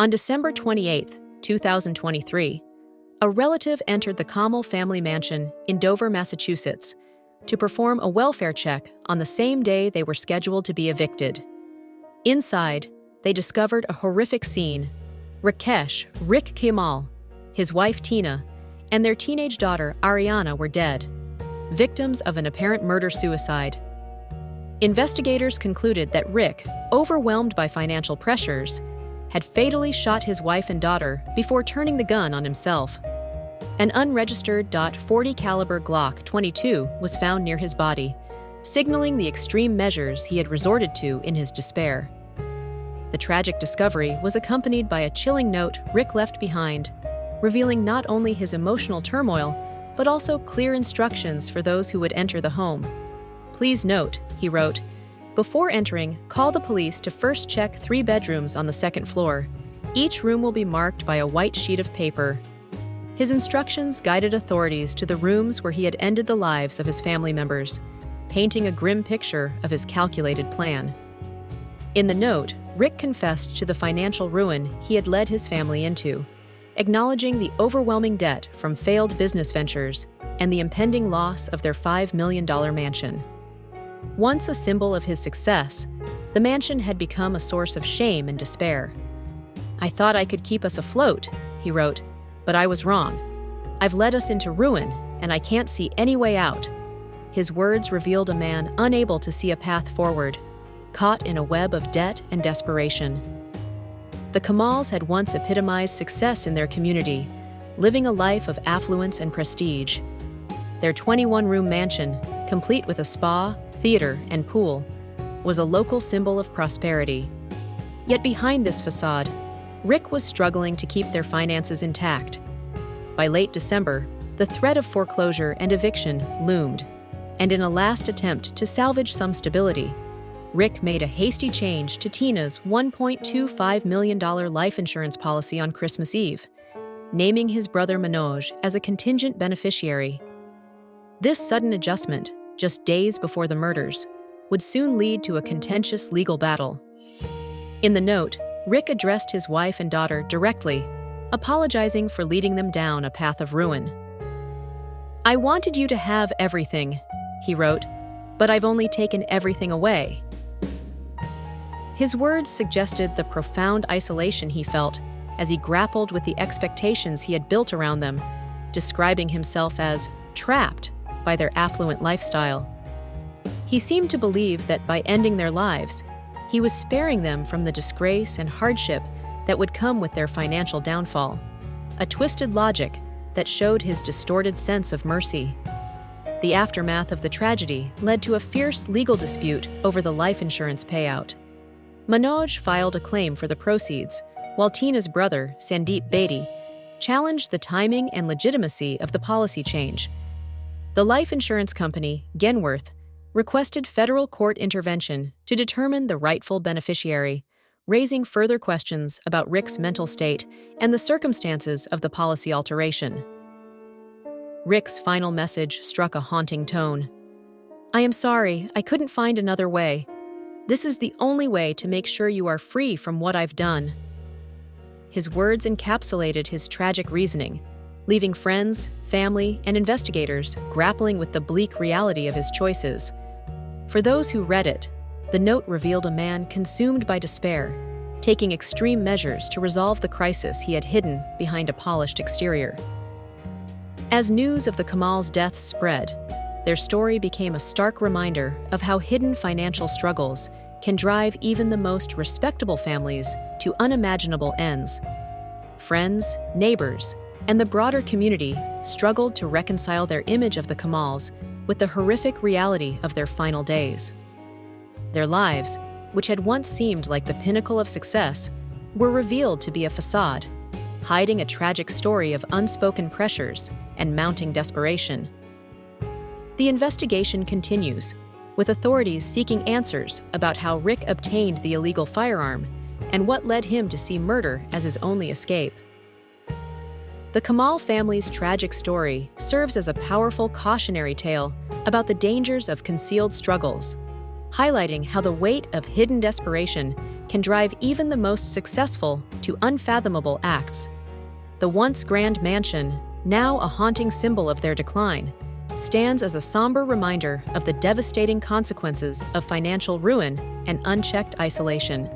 On December 28, 2023, a relative entered the Kamal family mansion in Dover, Massachusetts, to perform a welfare check on the same day they were scheduled to be evicted. Inside, they discovered a horrific scene. Rakesh, Kamal, his wife Teena, and their teenage daughter Arianna were dead, victims of an apparent murder-suicide. Investigators concluded that Rick, overwhelmed by financial pressures, had fatally shot his wife and daughter before turning the gun on himself. An unregistered .40 caliber Glock 22 was found near his body, signaling the extreme measures he had resorted to in his despair. The tragic discovery was accompanied by a chilling note Rick left behind, revealing not only his emotional turmoil, but also clear instructions for those who would enter the home. "Please note," he wrote, "before entering, call the police to first check 3 bedrooms on the 2nd floor. Each room will be marked by a white sheet of paper." His instructions guided authorities to the rooms where he had ended the lives of his family members, painting a grim picture of his calculated plan. In the note, Rick confessed to the financial ruin he had led his family into, acknowledging the overwhelming debt from failed business ventures and the impending loss of their $5 million mansion. Once a symbol of his success, the mansion had become a source of shame and despair. "I thought I could keep us afloat," he wrote, "but I was wrong. I've led us into ruin, and I can't see any way out." His words revealed a man unable to see a path forward, caught in a web of debt and desperation. The Kamals had once epitomized success in their community, living a life of affluence and prestige. Their 21-room mansion, complete with a spa, theater, and pool, was a local symbol of prosperity. Yet behind this facade, Rick was struggling to keep their finances intact. By late December, the threat of foreclosure and eviction loomed, and in a last attempt to salvage some stability, Rick made a hasty change to Teena's $1.25 million life insurance policy on Christmas Eve, naming his brother Manoj as a contingent beneficiary. This sudden adjustment, just days before the murders, would soon lead to a contentious legal battle. In the note, Rick addressed his wife and daughter directly, apologizing for leading them down a path of ruin. "I wanted you to have everything," he wrote, "but I've only taken everything away." His words suggested the profound isolation he felt as he grappled with the expectations he had built around them, describing himself as trapped by their affluent lifestyle. He seemed to believe that by ending their lives, he was sparing them from the disgrace and hardship that would come with their financial downfall, a twisted logic that showed his distorted sense of mercy. The aftermath of the tragedy led to a fierce legal dispute over the life insurance payout. Manoj filed a claim for the proceeds, while Teena's brother, Sandeep Bedi, challenged the timing and legitimacy of the policy change. The life insurance company, Genworth, requested federal court intervention to determine the rightful beneficiary, raising further questions about Rick's mental state and the circumstances of the policy alteration. Rick's final message struck a haunting tone. "I am sorry, I couldn't find another way. This is the only way to make sure you are free from what I've done." His words encapsulated his tragic reasoning, leaving friends, family, and investigators grappling with the bleak reality of his choices. For those who read it, the note revealed a man consumed by despair, taking extreme measures to resolve the crisis he had hidden behind a polished exterior. As news of the Kamal's death spread, their story became a stark reminder of how hidden financial struggles can drive even the most respectable families to unimaginable ends. Friends, neighbors, and the broader community struggled to reconcile their image of the Kamals with the horrific reality of their final days. Their lives, which had once seemed like the pinnacle of success, were revealed to be a facade, hiding a tragic story of unspoken pressures and mounting desperation. The investigation continues, with authorities seeking answers about how Rick obtained the illegal firearm and what led him to see murder as his only escape. The Kamal family's tragic story serves as a powerful cautionary tale about the dangers of concealed struggles, highlighting how the weight of hidden desperation can drive even the most successful to unfathomable acts. The once grand mansion, now a haunting symbol of their decline, stands as a somber reminder of the devastating consequences of financial ruin and unchecked isolation.